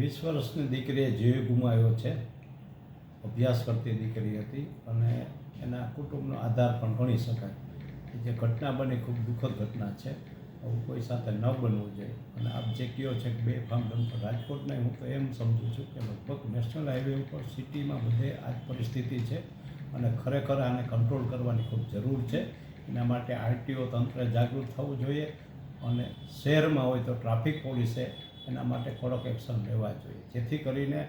20 વર્ષની દીકરીએ જીવ ગુમાવ્યો છે. અભ્યાસ કરતી દીકરી હતી અને એના કુટુંબનો આધાર પણ ગણી શકાય. જે ઘટના બની ખૂબ દુઃખદ ઘટના છે. આવું કોઈ સાથે ન બનવું જોઈએ. અને આપ જે કહો છે કે બેફામ ડમ્પર રાજકોટને, હું તો એમ સમજું છું કે લગભગ નેશનલ હાઈવે ઉપર સિટીમાં બધે આ જ પરિસ્થિતિ છે અને ખરેખર આને કંટ્રોલ કરવાની ખૂબ જરૂર છે. એના માટે આરટીઓ તંત્ર જાગૃત થવું જોઈએ અને શહેરમાં હોય તો ટ્રાફિક પોલીસે એના માટે કડક એક્શન લેવા જોઈએ, જેથી કરીને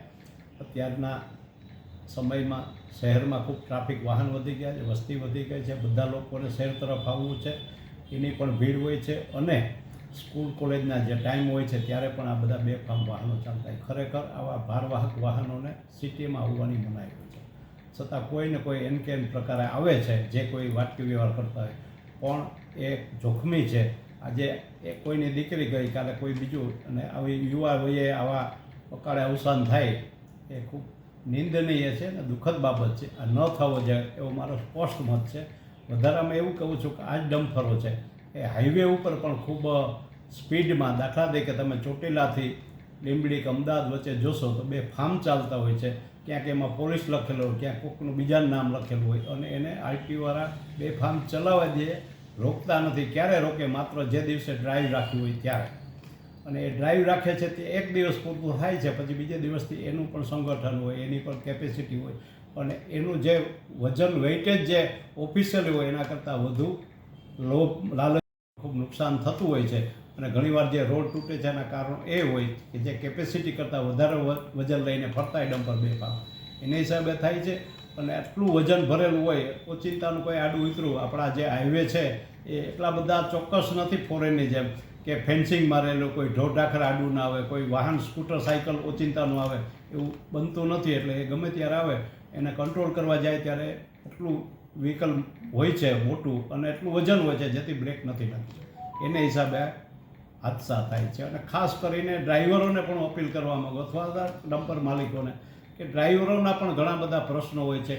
અત્યારના સમયમાં શહેરમાં ખૂબ ટ્રાફિક વાહન વધી ગયા છે, વસ્તી વધી ગઈ છે, બધા લોકોને શહેર તરફ આવવું છે, એની પણ ભીડ હોય છે અને સ્કૂલ કોલેજના જે ટાઈમ હોય છે ત્યારે પણ આ બધા બેફામ વાહનો ચાલતા હોય. ખરેખર આવા ભારવાહક વાહનોને સિટીમાં આવવાની મનાઈ હોય છે, છતાં કોઈને કોઈ એન કે એન પ્રકારે આવે છે જે કોઈ વાટકી વ્યવહાર કરતા હોય, પણ એ જોખમી છે. આજે એ કોઈની દીકરી ગઈ, કાલે કોઈ બીજું, અને આવી યુવા વયે આવા અકાળે અવસાન થાય એ ખૂબ નિંદનીય છે અને દુઃખદ બાબત છે. આ ન થવો જોઈએ એવો મારો સ્પષ્ટ મત છે. વધારામાં એવું કહું છું કે આ જ ડમ્પરો છે એ હાઈવે ઉપર પણ ખૂબ સ્પીડમાં, દાખલા તરીકે તમે ચોટીલાથી લીંબડી કે અમદાવાદ વચ્ચે જોશો તો બેફામ ચાલતા હોય છે. ક્યાંક એમાં પોલીસ લખેલું હોય, ક્યાંક કોઈકનું બીજાનું નામ લખેલું હોય અને એને આરટીઓવાળા બેફામ ચલાવવા દે, રોકતા નથી. ક્યારે રોકે? માત્ર જે દિવસે ડ્રાઈવ રાખ્યું હોય ત્યારે. અને એ ડ્રાઈવ રાખે છે તે એક દિવસ પૂરતું થાય છે, પછી બીજે દિવસથી એનું પણ સંગઠન હોય, એની પણ કેપેસિટી હોય અને એનું જે વજન વેઇટેજ જે ઓફિશિયલી હોય એના કરતાં વધુ લોભ લાલચ ખૂબ નુકસાન થતું હોય છે. અને ઘણીવાર જે રોડ તૂટે છે એના કારણો એ હોય કે જે કેપેસિટી કરતાં વધારે વજન લઈને ફરતા ડમ્પર બેફામ એના હિસાબે થાય છે. અને આટલું વજન ભરેલું હોય, ઓચિંતાનું કોઈ આડું ઉતરું, આપણા જે હાઈવે છે એ એટલા બધા ચોક્કસ નથી ફોરેનની જેમ કે ફેન્સિંગ મારેલું, કોઈ ઢોર ઢાખર આડું ના આવે, કોઈ વાહન સ્કૂટર સાયકલ ઓચિંતાનું આવે, એવું બનતું નથી. એટલે એ ગમે ત્યારે આવે એને કંટ્રોલ કરવા જાય ત્યારે એટલું વ્હીકલ હોય છે મોટું અને એટલું વજન હોય છે જેથી બ્રેક નથી લાગતી. એને હિસાબે હાદસા થાય છે. અને ખાસ કરીને ડ્રાઈવરોને પણ અપીલ કરવા માંગુ, અથવા ડમ્પર માલિકોને, કે ડ્રાઈવરોના પણ ઘણા બધા પ્રશ્નો હોય છે.